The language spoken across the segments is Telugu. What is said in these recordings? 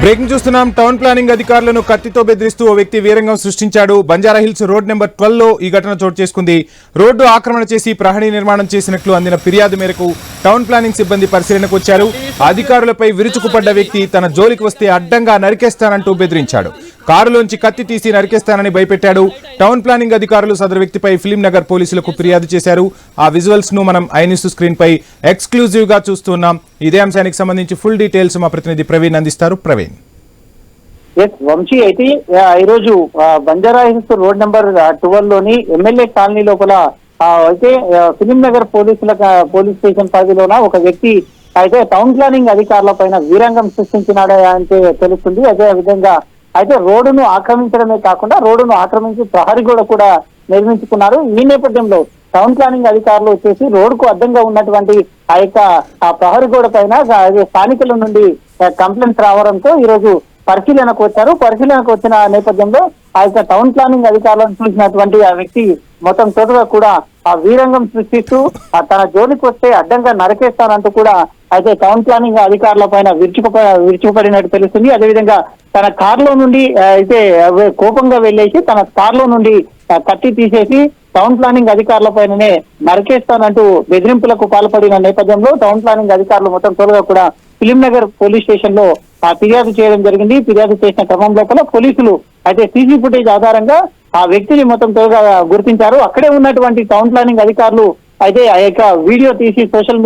బ్రేకింగ్ చూస్తున్నాం. టౌన్ ప్లానింగ్ అధికారులను కత్తితో బెదిరిస్తూ ఓ వ్యక్తి వీరంగం సృష్టించాడు. బంజారాహిల్స్ రోడ్ నెంబర్ 12 లో ఈ ఘటన చోటు చేసుకుంది. రోడ్డు ఆక్రమణ చేసి ప్రహరీ నిర్మాణం చేసినట్లు అందిన ఫిర్యాదు మేరకు టౌన్ ప్లానింగ్ సిబ్బంది పరిశీలనకు వచ్చారు. అధికారులపై విరుచుకుపడ్డ వ్యక్తి తన జోలికి వస్తే అడ్డంగా నరికేస్తానంటూ బెదిరించాడు. కారులోంచి కత్తి తీసి నరికేస్తానని భయపెట్టాడు. టౌన్ ప్లానింగ్ అధికారులు సదరు వ్యక్తిపై ఫిలిం నగర్ పోలీసులకు ఫిర్యాదు చేశారు. ఆ విజువల్స్ ను మనం ఐన్యూస్ స్క్రీన్ పై ఎక్స్క్లూజివ్ గా చూస్తున్నాం. ఇదే అంశానికి సంబంధించి ఫుల్ డీటెయిల్స్ మా ప్రతినిధి ప్రవీణ్ అందిస్తారు. ప్రవీణ్. వంశీ అయితే ఈరోజు బంజారాహిల్స్ రోడ్ నెంబర్ 12 లోని ఎమ్మెల్యే కాలనీ లోపల అయితే ఫిలిం నగర్ పోలీస్ స్టేషన్ పరిధిలోన ఒక వ్యక్తి అయితే టౌన్ ప్లానింగ్ అధికారుల పైన వీరంగం సృష్టించినాడు అంటే తెలుస్తుంది. అదే విధంగా అయితే రోడ్డును ఆక్రమించడమే కాకుండా రోడ్డును ఆక్రమించి ప్రహరీ గోడ కూడా నిర్మించుకున్నారు. ఈ నేపథ్యంలో టౌన్ ప్లానింగ్ అధికారులు వచ్చేసి రోడ్డుకు అడ్డంగా ఉన్నటువంటి ఆ ప్రహరీ గోడ పైన స్థానికుల నుండి కంప్లైంట్స్ రావడంతో ఈ రోజు పరిశీలనకు వచ్చారు. పరిశీలనకు వచ్చిన నేపథ్యంలో టౌన్ ప్లానింగ్ అధికారులను చూసినటువంటి ఆ వ్యక్తి మొత్తం టోటల్గా కూడా ఆ వీరంగం సృష్టిస్తూ తన జోలికి వస్తే అడ్డంగా నరికేస్తానంటూ కూడా అయితే టౌన్ ప్లానింగ్ అధికారుల పైన విరుచుకుపడినట్టు తెలుస్తుంది. అదేవిధంగా తన కారులో నుండి అయితే కోపంగా వెళ్లేసి తన కారులో నుండి కత్తి తీసేసి టౌన్ ప్లానింగ్ అధికారుల పైననే నరికేస్తానంటూ బెదిరింపులకు పాల్పడిన నేపథ్యంలో టౌన్ ప్లానింగ్ అధికారులు మొత్తం త్వరగా కూడా ఫిలిం నగర్ పోలీస్ స్టేషన్ లో ఫిర్యాదు చేయడం జరిగింది. ఫిర్యాదు చేసిన క్రమం లోపల పోలీసులు అయితే సీసీ ఫుటేజ్ ఆధారంగా ఆ వ్యక్తిని మొత్తం త్వరగా గుర్తించారు. అక్కడే ఉన్నటువంటి టౌన్ ప్లానింగ్ అధికారులు అయితే ఆ యొక్క వీడియో తీసి సోషల్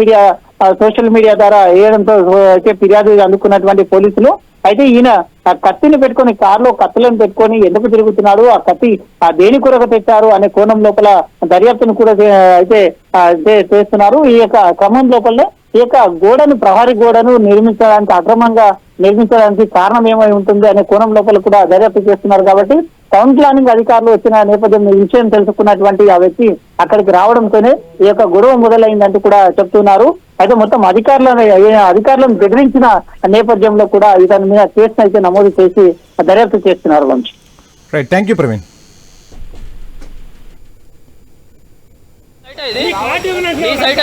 మీడియా ద్వారా వేయడంతో అయితే ఫిర్యాదు అందుకున్నటువంటి పోలీసులు అయితే ఈయన ఆ కత్తిని పెట్టుకొని కారులో కత్తులను పెట్టుకొని ఎందుకు తిరుగుతున్నాడు, ఆ కత్తి దేని కొరకు తెచ్చారు అనే కోణం లోపల దర్యాప్తును కూడా అయితే చేస్తున్నారు. ఈ యొక్క క్రమం లోపలనే ఈ యొక్క ప్రహరీ గోడను అక్రమంగా నిర్మించడానికి కారణం ఏమై ఉంటుంది అనే కోణం లోపల కూడా దర్యాప్తు చేస్తున్నారు. కాబట్టి టౌన్ ప్లానింగ్ అధికారులు వచ్చిన నేపథ్యంలో ఈ విషయం తెలుసుకున్నటువంటి ఆ వ్యక్తి అక్కడికి రావడంతోనే ఈ యొక్క గొడవ మొదలైందంటూ కూడా చెప్తున్నారు. అయితే మొత్తం అధికారులను బెదిరించిన నేపథ్యంలో కూడా ఇతని మీద కేసును అయితే నమోదు చేసి దర్యాప్తు చేస్తున్నారు. Vamshi. Right, thank you Praveen. Site